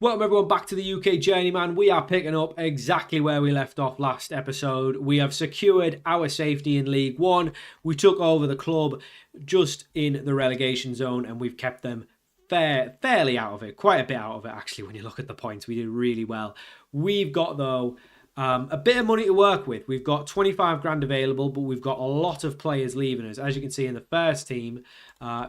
Welcome everyone back to the UK Journeyman. We are picking up exactly where we left off last episode. We have secured our safety in League One. We took over the club just in the relegation zone and we've kept them fairly out of it. Quite a bit out of it actually when you look at the points. We did really well. We've got though a bit of money to work with. We've got 25 grand available, but we've got a lot of players leaving us. As you can see in the first team,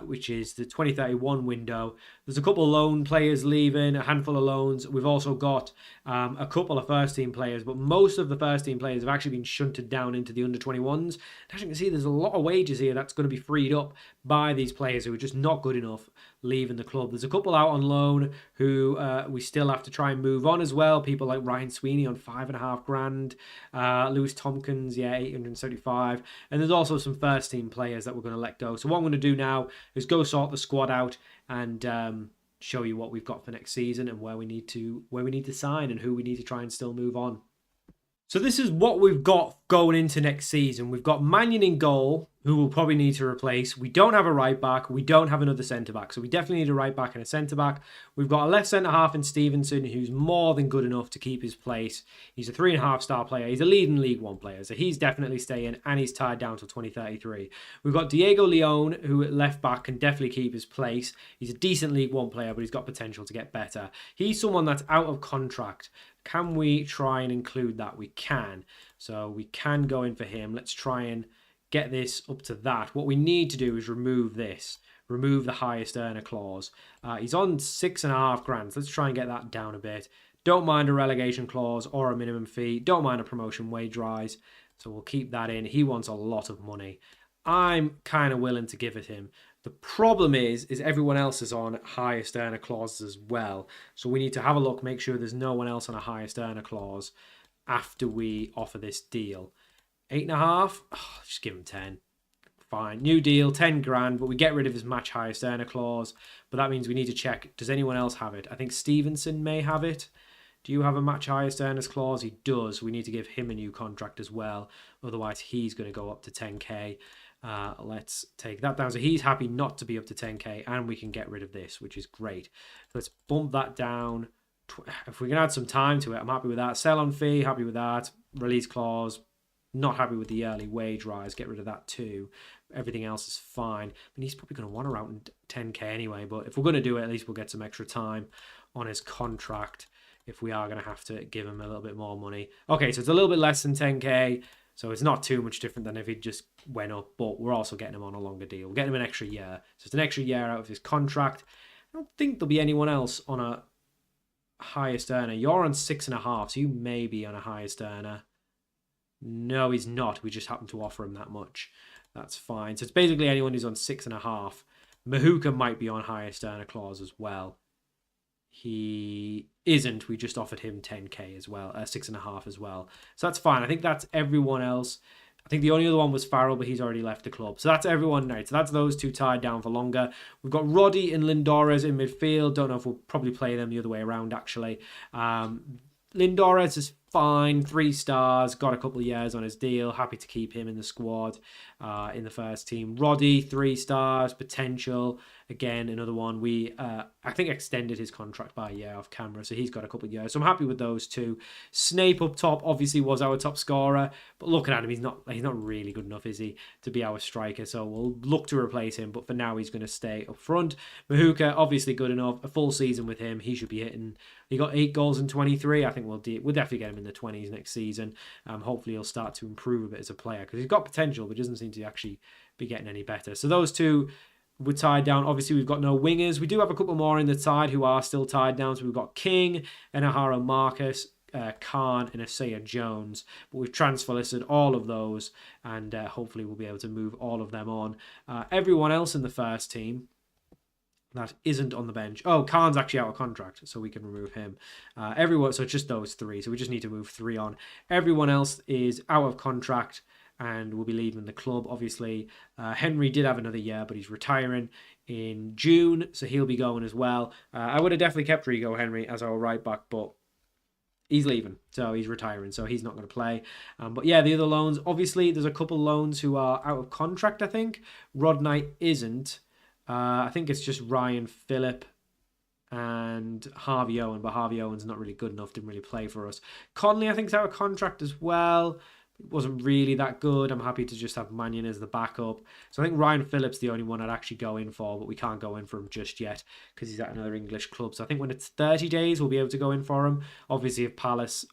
which is the 2031 window, there's a couple of loan players leaving, a handful of loans. We've also got a couple of first team players, but most of the first team players have actually been shunted down into the under 21s. As you can see, there's a lot of wages here that's going to be freed up by these players who are just not good enough leaving the club. There's a couple out on loan who we still have to try and move on as well. People like Ryan Sweeney on 5.5 grand, Lewis Tompkins, 875, and there's also some first team players that we're going to let go. So what I'm going to do now is go sort the squad out and show you what we've got for next season and where we need to sign and who we need to try and still move on. So this is what we've got going into next season. We've got Mannion in goal, who we'll probably need to replace. We don't have a right back. We don't have another centre-back. So we definitely need a right back and a centre-back. We've got a left centre-half in Stevenson, who's more than good enough to keep his place. He's a 3.5-star player. He's a leading League One player. So he's definitely staying, and he's tied down till 2033. We've got Diego Leon, who at left back can definitely keep his place. He's a decent League One player, but he's got potential to get better. He's someone that's out of contract. Can we try and include that? We can. So we can go in for him. Let's try and get this up to that. What we need to do is remove this. Remove the highest earner clause. He's on 6.5 grand. So let's try and get that down a bit. Don't mind a relegation clause or a minimum fee. Don't mind a promotion wage rise. So we'll keep that in. He wants a lot of money. I'm kind of willing to give it him. The problem is everyone else is on highest earner clauses as well. So we need to have a look, make sure there's no one else on a highest earner clause after we offer this deal. 8.5? Oh, just give him 10. Fine. New deal, 10 grand, but we get rid of his match highest earner clause. But that means we need to check, does anyone else have it? I think Stevenson may have it. Do you have a match highest earners clause? He does. We need to give him a new contract as well. Otherwise, he's going to go up to 10k. Let's take that down. So he's happy not to be up to 10k, and we can get rid of this, which is great. Let's bump that down. If we can add some time to it, I'm happy with that. Sell on fee, happy with that. Release clause, not happy with the early wage rise. Get rid of that too. Everything else is fine. But he's probably going to want around 10k anyway. But if we're going to do it, at least we'll get some extra time on his contract if we are going to have to give him a little bit more money. Okay, so it's a little bit less than 10k. So it's not too much different than if he just went up, but we're also getting him on a longer deal. We're getting him an extra year. So it's an extra year out of his contract. I don't think there'll be anyone else on a highest earner. You're on 6.5, so you may be on a highest earner. No, he's not. We just happen to offer him that much. That's fine. So it's basically anyone who's on 6.5. Mahuka might be on highest earner clause as well. He isn't. We just offered him 10k as well, 6.5 as well. So that's fine. I think that's everyone else. I think the only other one was Farrell, but he's already left the club. So that's everyone now. So that's those two tied down for longer. We've got Roddy and Lindores in midfield. Don't know if we'll probably play them the other way around, actually. Lindores is fine, 3 stars, got a couple of years on his deal. Happy to keep him in the squad, in the first team. Roddy, 3 stars, potential. Again, another one. We, I think, extended his contract by a year off camera, so he's got a couple of years. So I'm happy with those two. Snape up top obviously was our top scorer, but looking at him, he's not really good enough, is he, to be our striker? So we'll look to replace him, but for now he's going to stay up front. Mahuka, obviously good enough. A full season with him, he should be hitting. He got 8 goals in 23. I think we'll definitely get him in the 20s next season. Hopefully he'll start to improve a bit as a player because he's got potential, but doesn't seem to actually be getting any better. So those two were tied down. Obviously, we've got no wingers. We do have a couple more in the side who are still tied down. So we've got King, Enaharo Marcus, Khan, and Isaiah Jones. But we've transfer listed all of those, and hopefully we'll be able to move all of them on. Everyone else in the first team that isn't on the bench. Oh, Khan's actually out of contract, so we can remove him. Everyone, so it's just those 3. So we just need to move 3 on. Everyone else is out of contract and will be leaving the club. Obviously, Henry did have another year, but he's retiring in June, so he'll be going as well. I would have definitely kept Rigo Henry as our right back, but he's leaving, so he's retiring, so he's not going to play. But yeah, the other loans, obviously, there's a couple loans who are out of contract, I think. Rod Knight isn't. I think it's just Ryan Phillip and Harvey Owen, but Harvey Owen's not really good enough, didn't really play for us. Conley, I think, is out of contract as well. It wasn't really that good. I'm happy to just have Mannion as the backup. So I think Ryan Phillips the only one I'd actually go in for, but we can't go in for him just yet because he's at another English club. So I think when it's 30 days, we'll be able to go in for him. Obviously, if Palace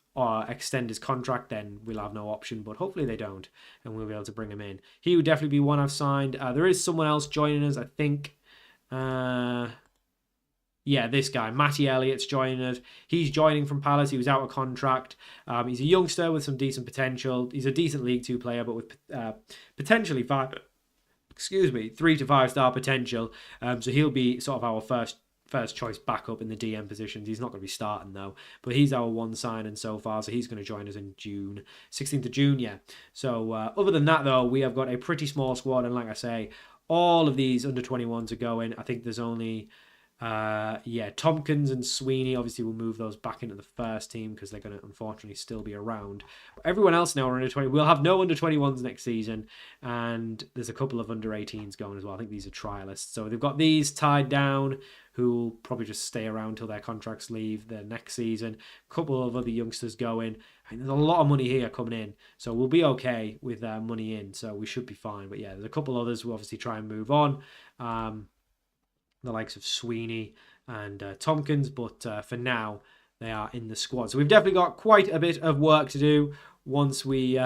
extend his contract, then we'll have no option, but hopefully they don't, and we'll be able to bring him in. He would definitely be one I've signed. There is someone else joining us, I think. Yeah, this guy, Matty Elliott's joining us. He's joining from Palace. He was out of contract. He's a youngster with some decent potential. He's a decent League Two player, but with potentially 3 to 5 star potential. So he'll be sort of our first choice backup in the DM positions. He's not going to be starting though, but he's our one signing so far. So he's going to join us in June, 16th of June. Yeah. So other than that though, we have got a pretty small squad, and like I say, all of these under 21s are going. I think there's only. Tompkins and Sweeney, obviously we'll move those back into the first team because they're going to unfortunately still be around. But everyone else now are under 20. We'll have no under 21s next season, and there's a couple of under 18s going as well. I think these are trialists. So they've got these tied down who will probably just stay around till their contracts leave the next season. A couple of other youngsters going. I mean, there's a lot of money here coming in, so we'll be okay with money in, so we should be fine. But yeah, there's a couple others who obviously try and move on. The likes of Sweeney and Tompkins, but for now they are in the squad. So we've definitely got quite a bit of work to do once we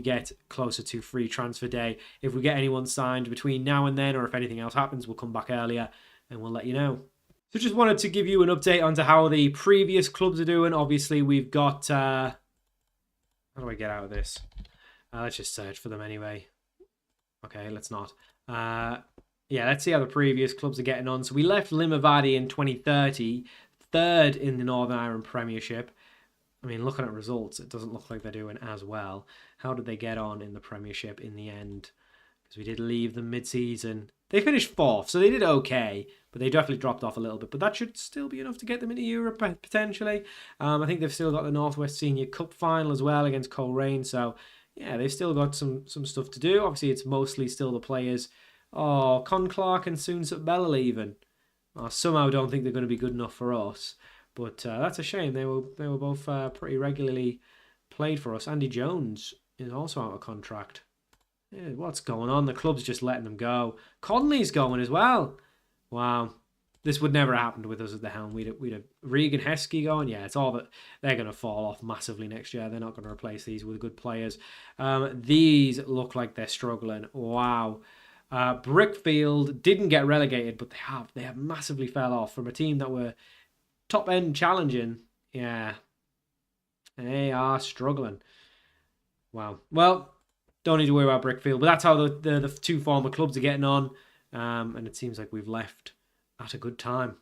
get closer to free transfer day. If we get anyone signed between now and then, or if anything else happens, we'll come back earlier and we'll let you know. So just wanted to give you an update onto how the previous clubs are doing. Obviously, we've got... how do I get out of this? Let's just search for them anyway. Okay, let's not. Yeah, let's see how the previous clubs are getting on. So we left Limavady in 2030, third in the Northern Ireland Premiership. I mean, looking at results, it doesn't look like they're doing as well. How did they get on in the Premiership in the end? Because we did leave them mid-season. They finished fourth, so they did okay, but they definitely dropped off a little bit. But that should still be enough to get them into Europe, potentially. I think they've still got the Northwest Senior Cup final as well against Coleraine. So, yeah, they've still got some stuff to do. Obviously, it's mostly still the players... Oh, Con Clark and Soonsup Bellal even. I somehow don't think they're going to be good enough for us. But that's a shame. They were both pretty regularly played for us. Andy Jones is also out of contract. Yeah, what's going on? The club's just letting them go. Conley's going as well. Wow. This would never have happened with us at the helm. We'd have Regan Heskey going. Yeah, it's all that they're going to fall off massively next year. They're not going to replace these with good players. These look like they're struggling. Wow. Brickfield didn't get relegated, but they have massively fell off from a team that were top end challenging. Yeah, they are struggling. Wow. Well, don't need to worry about Brickfield, but that's how the two former clubs are getting on, and it seems like we've left at a good time.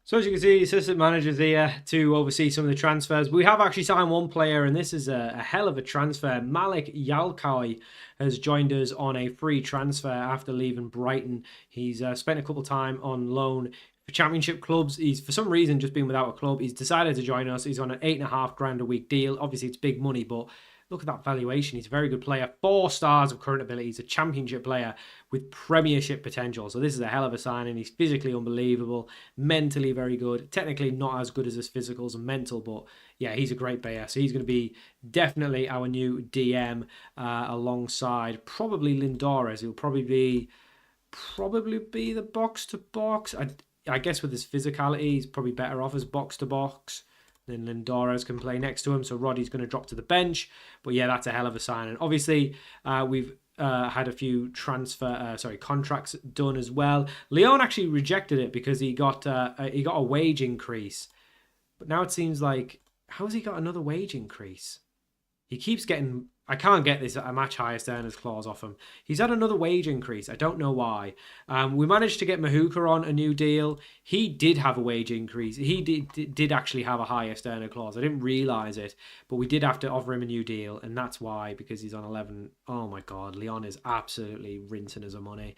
So as you can see, assistant manager's here to oversee some of the transfers. We have actually signed one player, and this is a hell of a transfer. Malik Yalkai has joined us on a free transfer after leaving Brighton. He's spent a couple of time on loan for championship clubs. He's, for some reason, just been without a club. He's decided to join us. He's on an £8,500 a week deal. Obviously, it's big money, but look at that valuation. He's a very good player. 4 stars of current ability. He's a championship player with premiership potential. So this is a hell of a signing. He's physically unbelievable. Mentally very good. Technically not as good as his physicals and mental, but yeah, he's a great player. So he's going to be definitely our new DM alongside probably Lindores. He'll probably be the box-to-box. I guess with his physicality, he's probably better off as box-to-box. Then Lindores can play next to him, so Roddy's going to drop to the bench. But yeah, that's a hell of a signing. Obviously, we've had a few contracts done as well. Leon actually rejected it because he got a wage increase. But now it seems like, how has he got another wage increase? He keeps getting... I can't get this a match highest earners clause off him. He's had another wage increase. I don't know why. We managed to get Mahuka on a new deal. He did have a wage increase. He did actually have a highest earner clause. I didn't realise it, but we did have to offer him a new deal, and that's why, because he's on 11. Oh my God, Leon is absolutely rinsing us of money.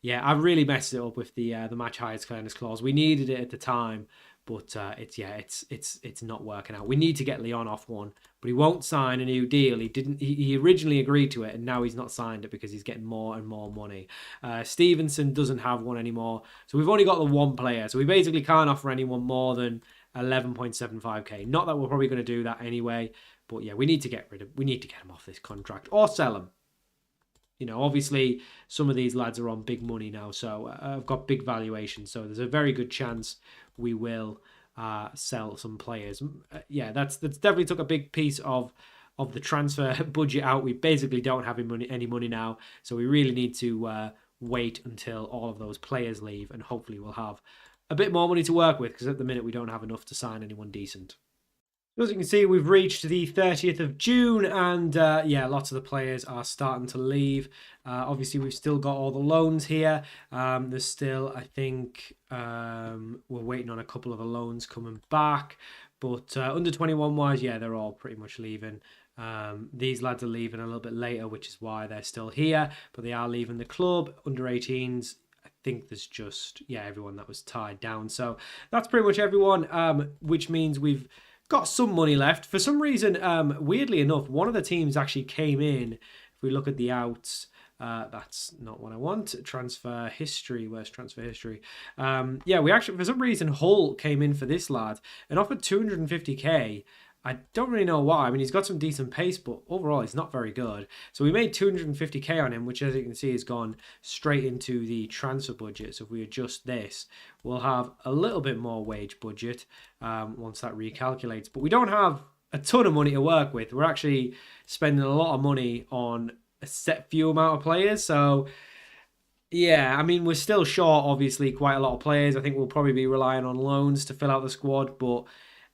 Yeah, I really messed it up with the match highest earners clause. We needed it at the time, But it's not working out. We need to get Leon off one, but he won't sign a new deal. He originally agreed to it, and now he's not signed it because he's getting more and more money. Stevenson doesn't have one anymore, so we've only got the one player. So we basically can't offer anyone more than 11.75k. Not that we're probably going to do that anyway, but yeah, we need to get him off this contract or sell him. You know, obviously some of these lads are on big money now, so I've got big valuations. So there's a very good chance we will sell some players. Yeah, that's definitely took a big piece of the transfer budget out. We basically don't have any money now, so we really need to wait until all of those players leave, and hopefully we'll have a bit more money to work with, because at the minute we don't have enough to sign anyone decent. As you can see, we've reached the 30th of June, and yeah, lots of the players are starting to leave. Obviously, we've still got all the loans here. There's still, I think, we're waiting on a couple of the loans coming back. But under 21 wise, yeah, they're all pretty much leaving. These lads are leaving a little bit later, which is why they're still here. But they are leaving the club. Under 18s, I think there's just, yeah, everyone that was tied down. So that's pretty much everyone, which means we've got some money left. For some reason, weirdly enough, one of the teams actually came in. If we look at the outs, that's not what I want. Transfer history. Where's transfer history? Yeah, we actually, for some reason, Hull came in for this lad and offered 250k. I don't really know why. I mean, he's got some decent pace, but overall, he's not very good. So we made 250k on him, which, as you can see, has gone straight into the transfer budget. So if we adjust this, we'll have a little bit more wage budget once that recalculates. But we don't have a ton of money to work with. We're actually spending a lot of money on a set few amount of players. So yeah, I mean, we're still short, obviously, quite a lot of players. I think we'll probably be relying on loans to fill out the squad, but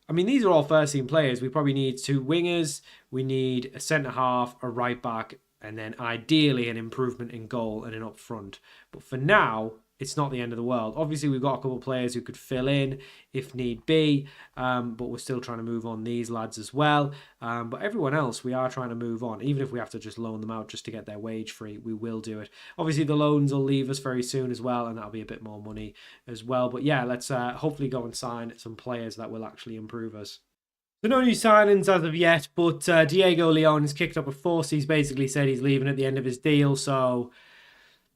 I mean, these are all first-team players. We probably need 2 wingers. We need a centre-half, a right-back, and then ideally an improvement in goal and an up front. But for now, it's not the end of the world. Obviously, we've got a couple of players who could fill in if need be, but we're still trying to move on these lads as well. But everyone else, we are trying to move on. Even if we have to just loan them out just to get their wage free, we will do it. Obviously, the loans will leave us very soon as well, and that'll be a bit more money as well. But yeah, let's hopefully go and sign some players that will actually improve us. So no new signings as of yet, but Diego Leon has kicked up a fuss. He's basically said he's leaving at the end of his deal, so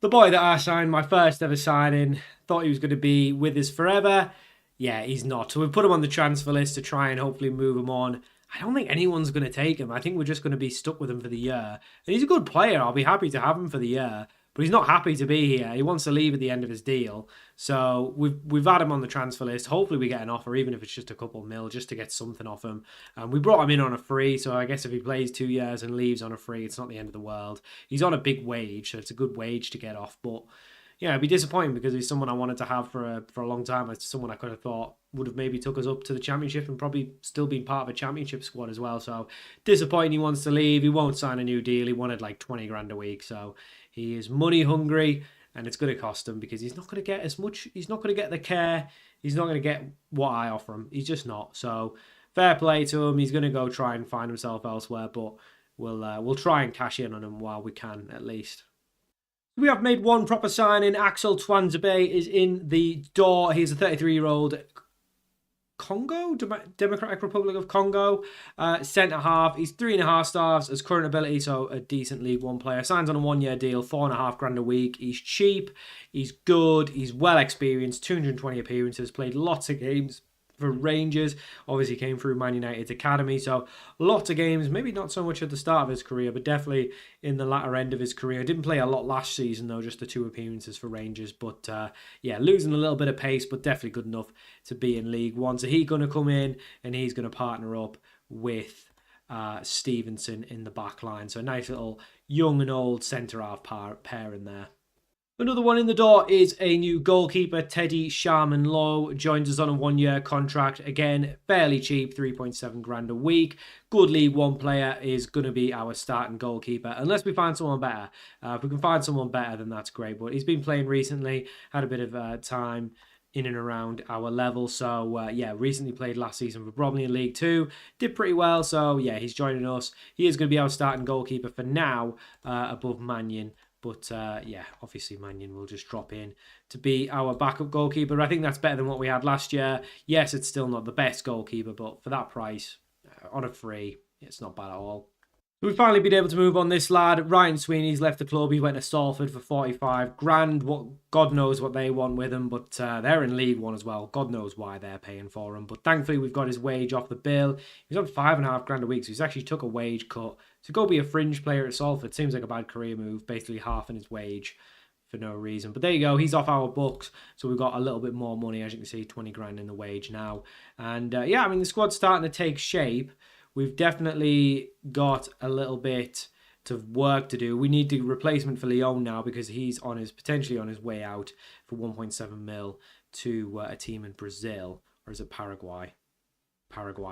the boy that I signed, my first ever signing, thought he was going to be with us forever. Yeah, he's not. So we've put him on the transfer list to try and hopefully move him on. I don't think anyone's going to take him. I think we're just going to be stuck with him for the year. And he's a good player. I'll be happy to have him for the year. But he's not happy to be here. He wants to leave at the end of his deal. So we've had him on the transfer list. Hopefully we get an offer, even if it's just a couple mil, just to get something off him. We brought him in on a free, so I guess if he plays 2 years and leaves on a free, it's not the end of the world. He's on a big wage, so it's a good wage to get off. But yeah, it'd be disappointing because he's someone I wanted to have for a long time. It's someone I could have thought would have maybe took us up to the championship and probably still been part of a championship squad as well. So disappointing he wants to leave. He won't sign a new deal. He wanted like 20 grand a week. So he is money hungry, and it's going to cost him because he's not going to get as much. He's not going to get the care. He's not going to get what I offer him. He's just not. So fair play to him. He's going to go try and find himself elsewhere, but we'll try and cash in on him while we can at least. We have made one proper signing. Axel Twanzebe is in the door. He's a 33-year-old Congo, Democratic Republic of Congo, centre-half. He's 3.5 stars as current ability, so a decent League One player. Signs on a 1-year deal, 4.5 grand a week. He's cheap, he's good, he's well experienced, 220 appearances, played lots of games for Rangers. Obviously came through Man United's academy, so lots of games, maybe not so much at the start of his career, but definitely in the latter end of his career. Didn't play a lot last season though, just the 2 appearances for Rangers, but yeah, losing a little bit of pace, but definitely good enough to be in League One. So he's going to come in and he's going to partner up with Stevenson in the back line. So a nice little young and old centre-half pair in there. Another one in the door is a new goalkeeper. Teddy Sharman-Lowe joins us on a 1-year contract. Again, fairly cheap, 3.7 grand a week. Good League One player, is going to be our starting goalkeeper, unless we find someone better. If we can find someone better, then that's great. But he's been playing recently, had a bit of time in and around our level. So, yeah, recently played last season for Bromley in League 2. Did pretty well, so, yeah, he's joining us. He is going to be our starting goalkeeper for now, above Mannion But yeah, obviously Mannion will just drop in to be our backup goalkeeper. I think that's better than what we had last year. Yes, it's still not the best goalkeeper, but for that price, on a free, it's not bad at all. We've finally been able to move on this lad. Ryan Sweeney's left the club. He went to Salford for 45 grand. God knows what they want with him, but they're in League One as well. God knows why they're paying for him. But thankfully, we've got his wage off the bill. He's on 5.5 grand a week, so he's actually took a wage cut. To go be a fringe player at Salford seems like a bad career move, basically halving his wage for no reason. But there you go, he's off our books, so we've got a little bit more money. As you can see, 20 grand in the wage now. And yeah, I mean, the squad's starting to take shape. We've definitely got a little bit of work to do. We need the replacement for Leon now because he's potentially on his way out for 1.7 mil to a team in Brazil, or is it Paraguay?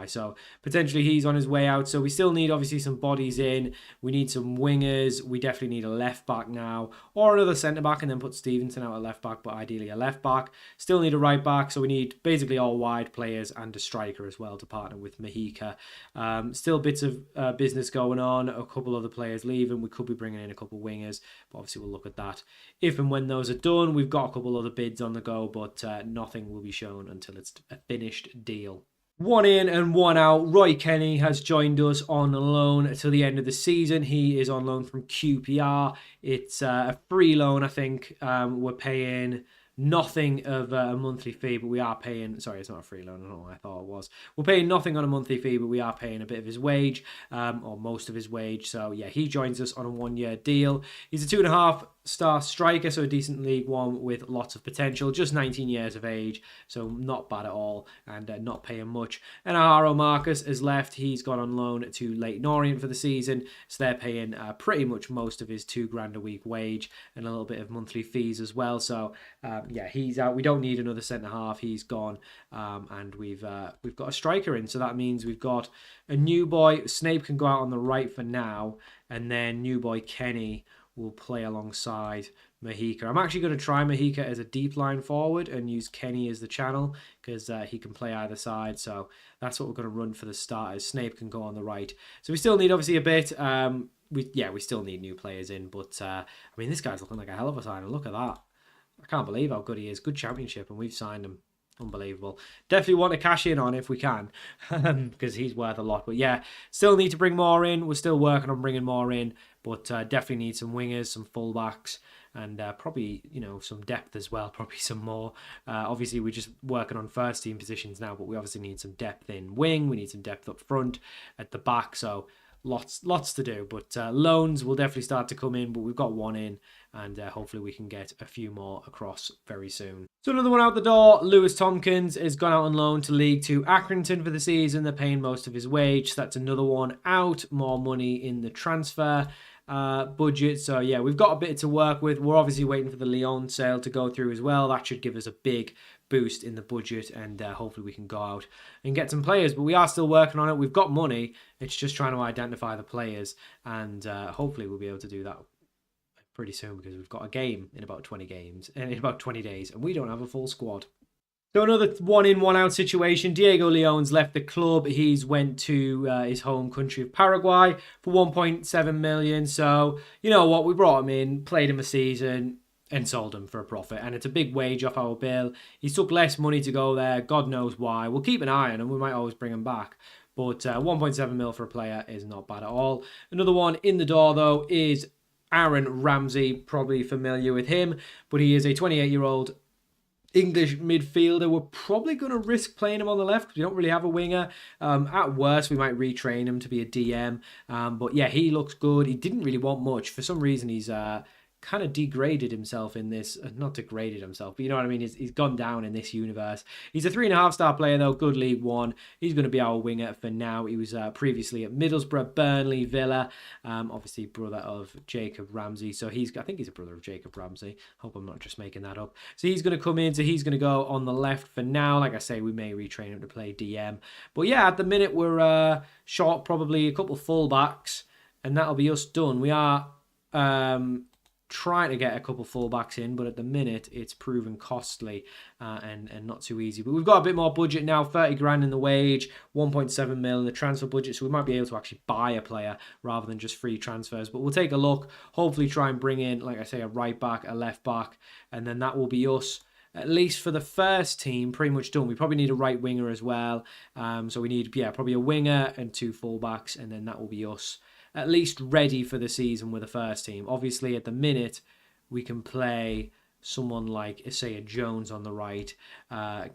So potentially he's on his way out. So we still need obviously some bodies in. We need some wingers. We definitely need a left back now, or another centre back, and then put Stevenson out at left back, but ideally a left back. Still need a right back. So we need basically all wide players and a striker as well to partner with Mahika. Still bits of business going on. A couple other players leaving. We could be bringing in a couple wingers, but obviously we'll look at that if and when those are done. We've got a couple other bids on the go, but nothing will be shown until it's a finished deal. One in and one out. Roy Kenny has joined us on loan until the end of the season. He is on loan from QPR. It's a free loan, I think. We're paying nothing of a monthly fee, but we are paying... Sorry, it's not a free loan. I don't know what I thought it was. We're paying nothing on a monthly fee, but we are paying a bit of his wage, or most of his wage. So, yeah, he joins us on a one-year deal. He's a 2.5-star striker, so a decent League One with lots of potential. Just 19 years of age, so not bad at all, and not paying much. And Aharo Marcus has left. He's gone on loan to Leyton Orient for the season, so they're paying pretty much most of his £2 a week wage and a little bit of monthly fees as well. So, yeah, he's out. We don't need another centre-half. He's gone, and we've got a striker in, so that means we've got a new boy. Snape can go out on the right for now, and then new boy Kenny will play alongside Mahika. I'm actually going to try Mahika as a deep line forward and use Kenny as the channel because he can play either side. So that's what we're going to run for the starters. Snape can go on the right. So we still need obviously a bit. We still need new players in, but I mean, this guy's looking like a hell of a signing. Look at that. I can't believe how good he is. Good championship, and we've signed him. Unbelievable. Definitely want to cash in on if we can because he's worth a lot. But yeah, still need to bring more in. We're still working on bringing more in, but definitely need some wingers, some fullbacks, and probably, some depth as well. Probably some more. Obviously, we're just working on first team positions now, but we obviously need some depth in wing. We need some depth up front, at the back. So lots to do, but loans will definitely start to come in, but we've got one in, and hopefully we can get a few more across very soon. So another one out the door. Lewis Tompkins has gone out on loan to League 2 Accrington for the season. They're paying most of his wage, so that's another one out. More money in the transfer budget. So yeah, we've got a bit to work with. We're obviously waiting for the Lyon sale to go through as well. That should give us a big boost in the budget, and hopefully we can go out and get some players, but we are still working on it. We've got money, it's just trying to identify the players, and hopefully we'll be able to do that pretty soon because we've got a game in about 20 days, and we don't have a full squad. So another one in, one out situation. Diego Leon's left the club. He's went to his home country of Paraguay for 1.7 million. So you know what, we brought him in, played him a season, and sold him for a profit, and it's a big wage off our bill. He took less money to go there, God knows why. We'll keep an eye on him, we might always bring him back, but 1.7 mil for a player is not bad at all. Another one in the door though is Aaron Ramsey. Probably familiar with him, but he is a 28-year-old English midfielder. We're probably going to risk playing him on the left because we don't really have a winger. At worst, we might retrain him to be a DM, but yeah, he looks good. He didn't really want much. For some reason, he's kind of degraded himself in this, not degraded himself, but you know what I mean, he's gone down in this universe. He's a 3.5-star player though, good League One. He's going to be our winger for now. He was previously at Middlesbrough, Burnley, Villa, obviously brother of Jacob Ramsey, so I think he's a brother of Jacob Ramsey. Hope I'm not just making that up. So he's going to come in, so he's going to go on the left for now. Like I say, we may retrain him to play DM, but yeah, at the minute we're short probably a couple full backs, and that'll be us done. We are trying to get a couple fullbacks in, but at the minute it's proven costly and not too easy. But we've got a bit more budget now, 30 grand in the wage, 1.7 mil in the transfer budget, so we might be able to actually buy a player rather than just free transfers. But we'll take a look, hopefully try and bring in, like I say, a right back, a left back, and then that will be us. At least for the first team, pretty much done. We probably need a right winger as well. So we need, probably a winger and 2 fullbacks, and then that will be us at least ready for the season with the first team. Obviously, at the minute, we can play someone like, say, a Jones on the right.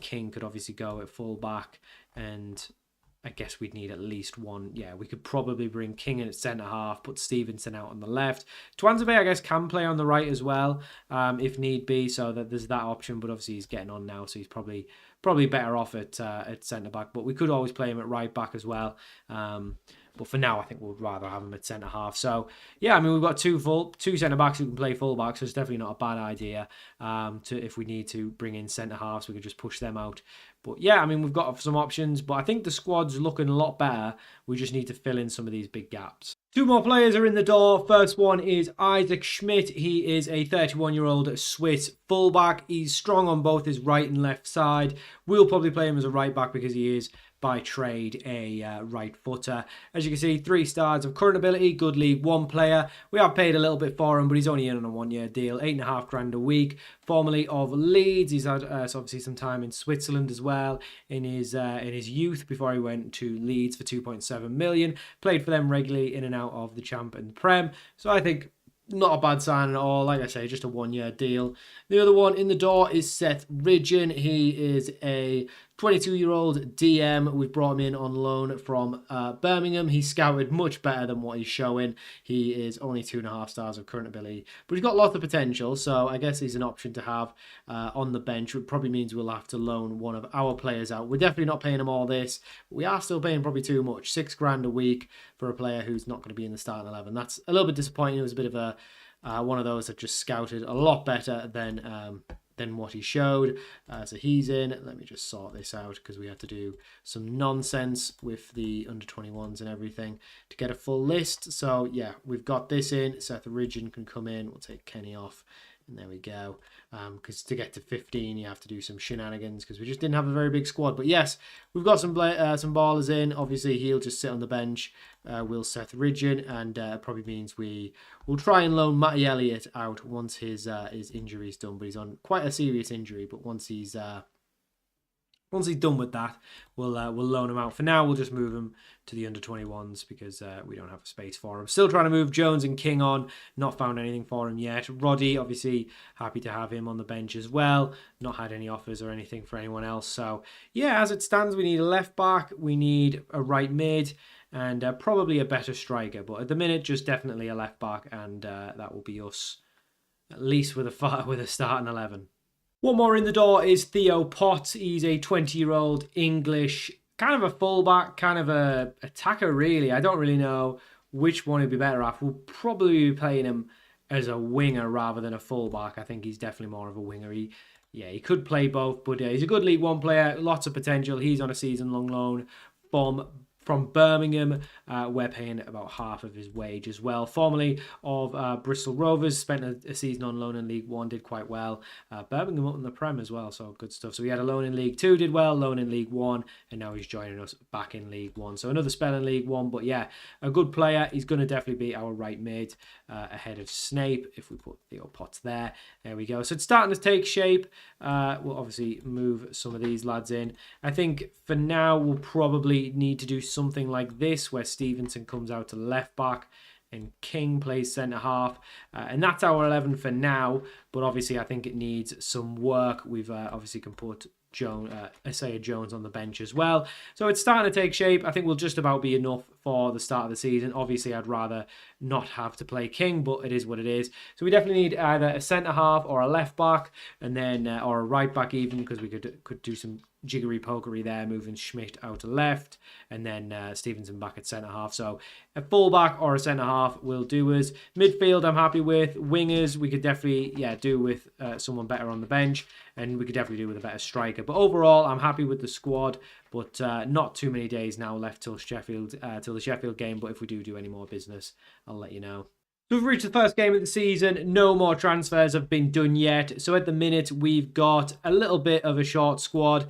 King could obviously go at fullback, and I guess we'd need at least one. Yeah, we could probably bring King in at centre-half, put Stevenson out on the left. Twanzebe, I guess, can play on the right as well, if need be, so that there's that option, but obviously he's getting on now, so he's probably better off at centre-back, but we could always play him at right-back as well. But for now, I think we'd rather have him at centre-half. So, yeah, I mean, we've got two centre-backs who can play full-back, so it's definitely not a bad idea. If we need to bring in centre-halves, we could just push them out. But, yeah, I mean, we've got some options, but I think the squad's looking a lot better. We just need to fill in some of these big gaps. 2 more players are in the door. First one is Isaac Schmidt. He is a 31-year-old Swiss fullback. He's strong on both his right and left side. We'll probably play him as a right back because he is by trade a right footer. As you can see, 3 stars of current ability, good League One player. We have paid a little bit for him, but he's only in on a 1-year deal, 8.5 grand a week. Formerly of Leeds, he's had obviously some time in Switzerland as well in his youth before he went to Leeds for 2.7 million. Played for them regularly in and out of the Champ and the Prem. So I think not a bad sign at all. Like I say, just a 1-year deal. The other one in the door is Seth Ridgen. He is a 22-year-old DM. We've brought him in on loan from Birmingham. He's scouted much better than what he's showing. He is only 2.5 stars of current ability, but he's got lots of potential, so I guess he's an option to have on the bench. It probably means we'll have to loan one of our players out. We're definitely not paying him all this. We are still paying probably too much. 6 grand a week for a player who's not going to be in the starting 11. That's a little bit disappointing. It was a bit of a one of those that just scouted a lot better than what he showed. So he's in. Let me just sort this out because we had to do some nonsense with the under-21s and everything to get a full list. So yeah, we've got this in. Seth Ridgen can come in. We'll take Kenny off. And there we go. Because to get to 15, you have to do some shenanigans because we just didn't have a very big squad. But yes, we've got some ballers in. Obviously, he'll just sit on the bench. Will Seth Ridgen, and probably means we will try and loan Matty Elliott out once his injury's done. But he's on quite a serious injury. But once he's done with that, we'll loan him out. For now, we'll just move him to the under-21s because we don't have a space for him. Still trying to move Jones and King on. Not found anything for him yet. Roddy, obviously, happy to have him on the bench as well. Not had any offers or anything for anyone else. So, yeah, as it stands, we need a left back. We need a right mid and probably a better striker. But at the minute, just definitely a left back, and that will be us, at least with a starting 11. One more in the door is Theo Potts. He's a 20-year-old English, kind of a fullback, kind of a attacker, really. I don't really know which one he'd be better off. We'll probably be playing him as a winger rather than a fullback. I think he's definitely more of a winger. He could play both, but he's a good League One player, lots of potential. He's on a season-long loan from Birmingham. We're paying about half of his wage as well. Formerly of Bristol Rovers, spent a season on loan in League One, did quite well. Birmingham up in the Prem as well, so good stuff. So he had a loan in League Two, did well, loan in League One, and now he's joining us back in League One. So another spell in League One, but yeah, a good player. He's going to definitely be our right mid ahead of Snape if we put Theo Potts there. There we go. So it's starting to take shape. We'll obviously move some of these lads in. I think for now we'll probably need to do something like this where Stevenson comes out to left back and King plays centre half, and that's our 11 for now. But obviously I think it needs some work. We've obviously can put Isaiah Jones on the bench as well. So it's starting to take shape. I think we'll just about be enough for the start of the season. Obviously, I'd rather not have to play King, but it is what it is. So we definitely need either a centre half or a left back, and then or a right back even, because we could do some jiggery pokery there, moving Schmidt out to left, and then Stevenson back at centre half. So a full back or a centre half will do us. Midfield, I'm happy with. Wingers, we could definitely do with someone better on the bench, and we could definitely do with a better striker. But overall, I'm happy with the squad. But not too many days now left till the Sheffield game. But if we do any more business, I'll let you know. So we've reached the first game of the season. No more transfers have been done yet. So at the minute, we've got a little bit of a short squad.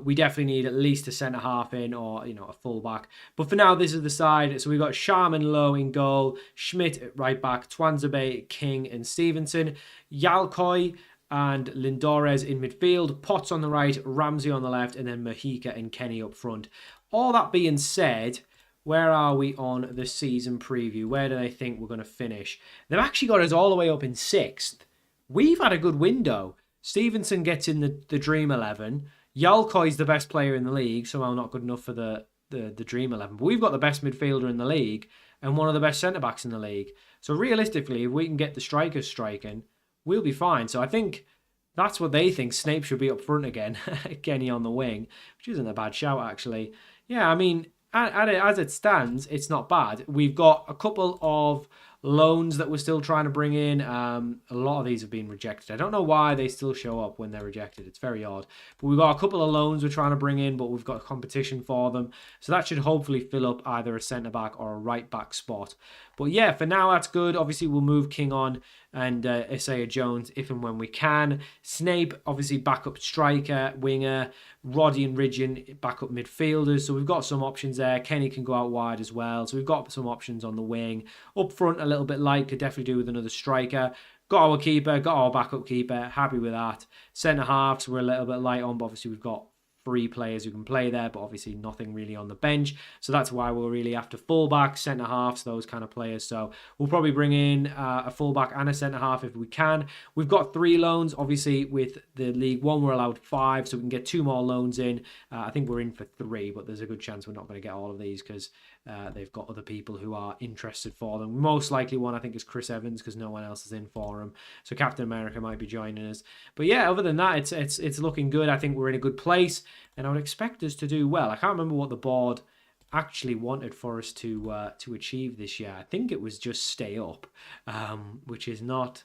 We definitely need at least a centre-half in or, a full-back. But for now, this is the side. So we've got Sharman Lowe in goal, Schmidt at right back, Twanzebe, King and Stevenson, Yalkoi and Lindores in midfield, Potts on the right, Ramsey on the left, and then Mahika and Kenny up front. All that being said, where are we on the season preview? Where do they think we're going to finish? They've actually got us all the way up in 6th. We've had a good window. Stevenson gets in the Dream 11. Yalkoi's the best player in the league, somehow not good enough for the Dream 11. But we've got the best midfielder in the league and one of the best centre-backs in the league. So realistically, if we can get the strikers striking, we'll be fine. So I think that's what they think. Snape should be up front again. Kenny on the wing, which isn't a bad shout, actually. Yeah, I mean, as it stands, it's not bad. We've got a couple of loans that we're still trying to bring in. A lot of these have been rejected. I don't know why they still show up when they're rejected. It's very odd. But we've got a couple of loans we're trying to bring in, but we've got competition for them. So that should hopefully fill up either a centre-back or a right-back spot. But yeah, for now, that's good. Obviously, we'll move King on and Isaiah Jones if and when we can. Snape, obviously, backup striker, winger. Roddy and Ridgeon, backup midfielders. So we've got some options there. Kenny can go out wide as well. So we've got some options on the wing. Up front, a little bit light. Could definitely do with another striker. Got our keeper. Got our backup keeper. Happy with that. Centre-halves, we're a little bit light on. But obviously, we've got 3 players who can play there, but obviously nothing really on the bench. So that's why we're really after fullbacks, centre-halves, those kind of players. So we'll probably bring in a fullback and a centre-half if we can. We've got 3 loans. Obviously, with the League One, we're allowed 5, so we can get 2 more loans in. I think we're in for 3, but there's a good chance we're not going to get all of these because they've got other people who are interested for them. Most likely one, I think, is Chris Evans because no one else is in for him. So Captain America might be joining us. But yeah, other than that, it's looking good. I think we're in a good place. And I would expect us to do well. I can't remember what the board actually wanted for us to achieve this year. I think it was just stay up, which is not...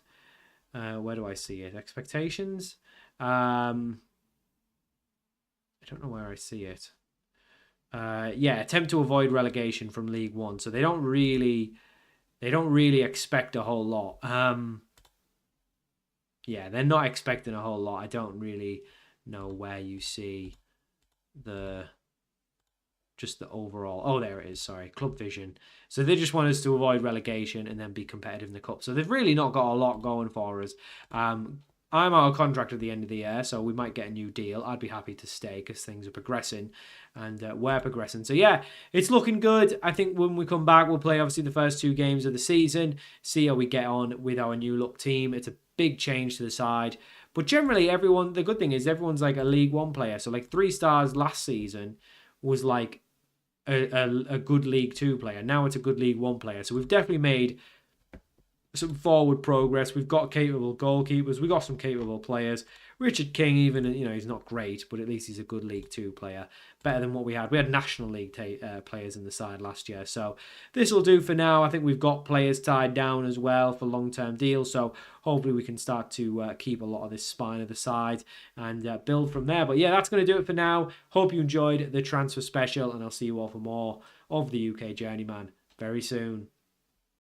where do I see it? Expectations? I don't know where I see it. Yeah, attempt to avoid relegation from League One. So they don't really expect a whole lot. Yeah, they're not expecting a whole lot. I don't really know where you see the overall. Oh, there it is. Sorry, club vision. So they just want us to avoid relegation and then be competitive in the cup. So they've really not got a lot going for us. I'm out of contract at the end of the year, so we might get a new deal. I'd be happy to stay because things are progressing and we're progressing. So yeah, it's looking good. I think when we come back, we'll play obviously the first 2 games of the season, see how we get on with our new look team. It's a big change to the side. But generally, the good thing is everyone's like a League One player. So like 3 stars last season was like a good League Two player. Now it's a good League One player. So we've definitely made some forward progress. We've got capable goalkeepers. We've got some capable players. Richard King, even, he's not great, but at least he's a good League Two player. Better than what we had. We had National League players in the side last year. So this will do for now. I think we've got players tied down as well for long-term deals. So hopefully we can start to keep a lot of this spine of the side and build from there. But yeah, that's going to do it for now. Hope you enjoyed the transfer special, and I'll see you all for more of the UK Journeyman very soon.